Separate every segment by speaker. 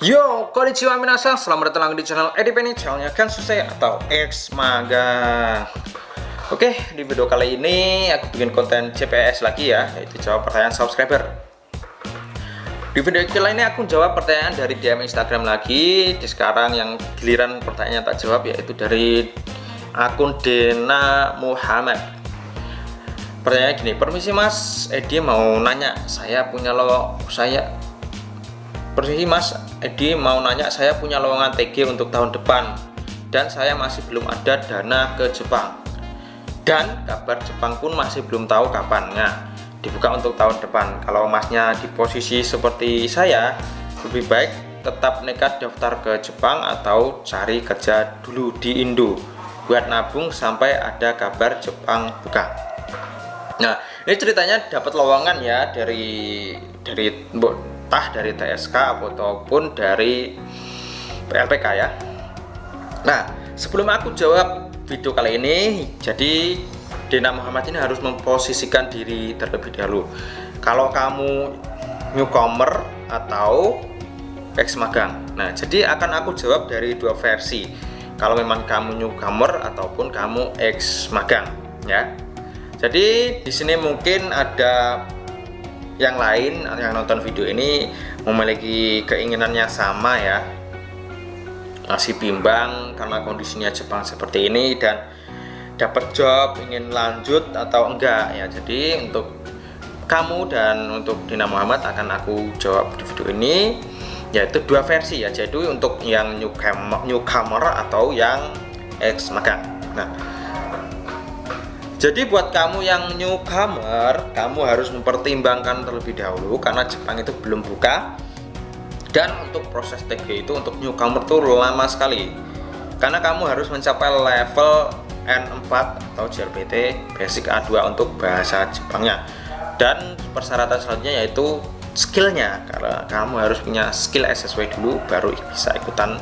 Speaker 1: Yo, konnichiwa minasan, selamat datang lagi di channel Edipeni, channelnya Kansusei atau X Magang. Oke, di video kali ini aku bikin konten CPS lagi ya, yaitu jawab pertanyaan subscriber. Di video kali ini aku jawab pertanyaan dari DM Instagram lagi. Di sekarang yang giliran pertanyaan tak jawab yaitu dari akun Dena Muhammad. Pertanyaannya gini, permisi Mas, Edi mau nanya, Permisi Mas, Edi mau nanya, saya punya lowongan TG untuk tahun depan dan saya masih belum ada dana ke Jepang dan kabar Jepang pun masih belum tahu kapannya dibuka untuk tahun depan. Kalau Masnya di posisi seperti saya, lebih baik tetap nekat daftar ke Jepang atau cari kerja dulu di Indo buat nabung sampai ada kabar Jepang buka. Nah, ini ceritanya dapat lowongan ya dari TSK ataupun dari PLPK ya. Nah, sebelum aku jawab video kali ini, jadi Dena Muhammad ini harus memposisikan diri terlebih dahulu. Kalau kamu newcomer atau ex magang. Nah, jadi akan aku jawab dari dua versi. Kalau memang kamu newcomer ataupun kamu ex magang ya. Jadi di sini mungkin ada yang lain yang nonton video ini memiliki keinginannya sama ya, masih bimbang karena kondisinya Jepang seperti ini dan dapat job, ingin lanjut atau enggak ya. Jadi untuk kamu dan untuk Dena Muhammad akan aku jawab di video ini, yaitu dua versi ya, jadi untuk yang newcomer atau yang ex magang. Nah, jadi buat kamu yang newcomer, kamu harus mempertimbangkan terlebih dahulu karena Jepang itu belum buka. Dan untuk proses TG itu untuk newcomer tuh lama sekali. Karena kamu harus mencapai level N4 atau JLPT Basic A2 untuk bahasa Jepangnya. Dan persyaratan selanjutnya yaitu skillnya, karena kamu harus punya skill SSW dulu baru bisa ikutan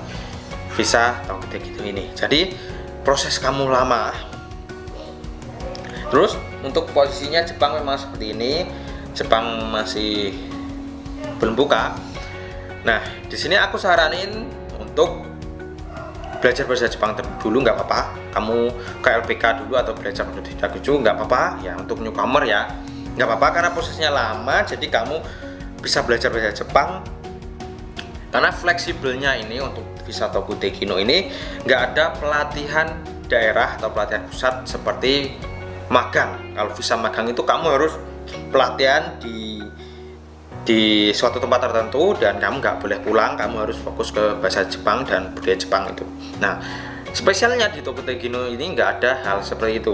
Speaker 1: visa atau TG ini. Jadi proses kamu lama. Terus untuk posisinya Jepang memang seperti ini, Jepang masih belum buka. Nah, di sini aku saranin untuk belajar bahasa Jepang dulu, nggak apa-apa. Kamu ke LPK dulu atau belajar otodidak dulu nggak apa-apa ya. Untuk newcomer ya nggak apa-apa karena prosesnya lama, jadi kamu bisa belajar bahasa Jepang. Karena fleksibelnya ini untuk visa Toku Tegino ini nggak ada pelatihan daerah atau pelatihan pusat seperti magang. Kalau visa magang itu kamu harus pelatihan di suatu tempat tertentu dan kamu nggak boleh pulang, kamu harus fokus ke bahasa Jepang dan budaya Jepang itu. Nah, spesialnya di Toku Tegino ini nggak ada hal seperti itu.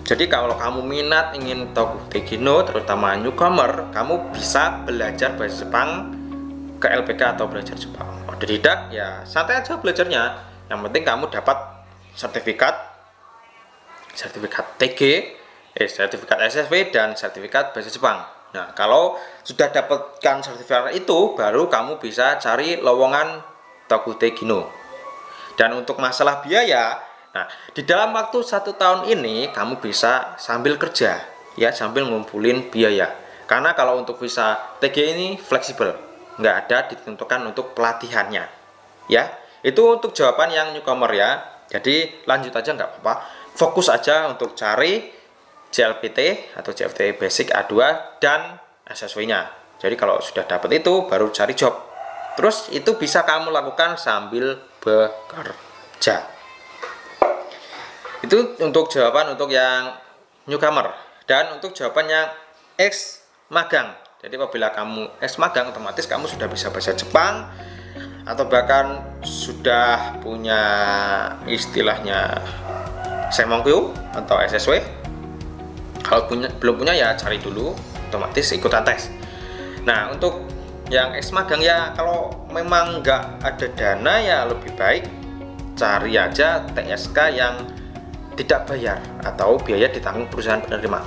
Speaker 1: Jadi kalau kamu minat ingin Toku Tegino, terutama newcomer, kamu bisa belajar bahasa Jepang ke LPK atau belajar Jepang. Otodidak ya santai aja belajarnya. Yang penting kamu dapat sertifikat TG, sertifikat SSW dan sertifikat bahasa Jepang. Nah, kalau sudah dapatkan sertifikat itu, baru kamu bisa cari lowongan Toku Tegino. Dan untuk masalah biaya, nah di dalam waktu 1 tahun ini kamu bisa sambil kerja, ya sambil ngumpulin biaya. Karena kalau untuk visa TG ini fleksibel, nggak ada ditentukan untuk pelatihannya. Ya, itu untuk jawaban yang newcomer ya. Jadi lanjut aja nggak apa-apa. Fokus aja untuk cari JLPT atau JFT Basic A2 dan SSW-nya. Jadi kalau sudah dapat itu baru cari job. Terus itu bisa kamu lakukan sambil bekerja. Itu untuk jawaban untuk yang newcomer. Dan untuk jawaban yang ex magang. Jadi apabila kamu ex magang, otomatis kamu sudah bisa bahasa Jepang atau bahkan sudah punya istilahnya Semonkyu atau SSW. Kalau belum punya ya cari dulu, otomatis ikutan tes. Nah, untuk yang ex magang ya kalau memang nggak ada dana ya lebih baik cari aja TSK yang tidak bayar atau biaya ditanggung perusahaan penerima.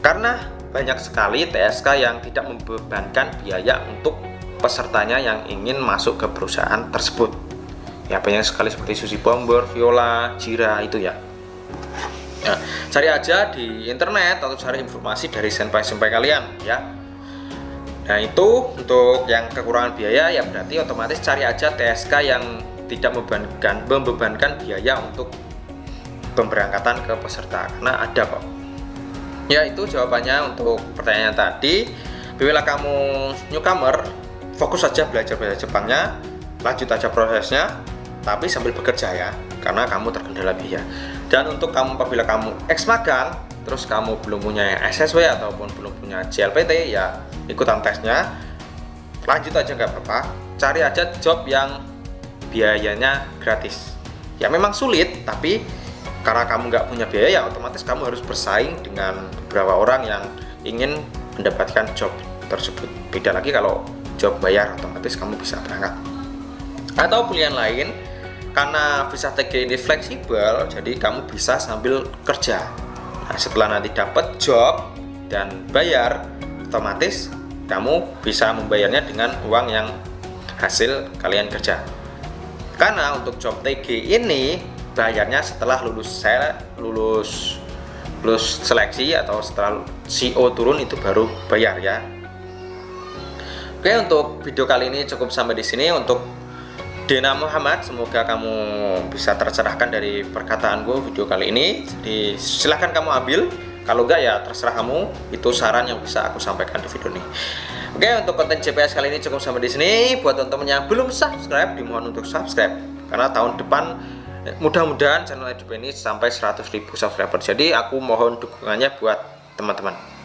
Speaker 1: Karena banyak sekali TSK yang tidak membebankan biaya untuk pesertanya yang ingin masuk ke perusahaan tersebut. Ya banyak sekali seperti Sushi Bomber, Viola, Jira itu ya. Nah, cari aja di internet atau cari informasi dari senpai-senpai kalian ya. Nah itu untuk yang kekurangan biaya ya berarti otomatis cari aja TSK yang tidak membebankan biaya untuk pemberangkatan ke peserta, karena ada kok. Ya itu jawabannya untuk pertanyaan tadi. Bila kamu newcomer, fokus saja belajar bahasa Jepangnya, lanjut aja prosesnya, tapi sambil bekerja ya, karena kamu terkendala biaya. Dan untuk kamu apabila kamu ex magang, terus kamu belum punya SSW ataupun belum punya JLPT, ya ikutan tesnya, lanjut aja nggak apa-apa. Cari aja job yang biayanya gratis. Ya memang sulit, tapi karena kamu nggak punya biaya, ya otomatis kamu harus bersaing dengan beberapa orang yang ingin mendapatkan job tersebut. Beda lagi kalau job bayar, otomatis kamu bisa berangkat. Atau pilihan lain, karena visa TG ini fleksibel, jadi kamu bisa sambil kerja. Nah, setelah nanti dapat job dan bayar, otomatis kamu bisa membayarnya dengan uang yang hasil kalian kerja. Karena untuk job TG ini bayarnya setelah lulus seleksi atau setelah CO turun, itu baru bayar ya. Oke, untuk video kali ini cukup sampai di sini. Untuk Dena Muhammad, semoga kamu bisa tercerahkan dari perkataanku video kali ini. Jadi silahkan kamu ambil, kalau enggak ya terserah kamu. Itu saran yang bisa aku sampaikan di video ini. Oke, untuk konten CPS kali ini cukup sampai di sini. Buat teman-teman yang belum subscribe, dimohon untuk subscribe, karena tahun depan mudah-mudahan channel YouTube ini sampai 100.000 subscriber. Jadi aku mohon dukungannya buat teman-teman.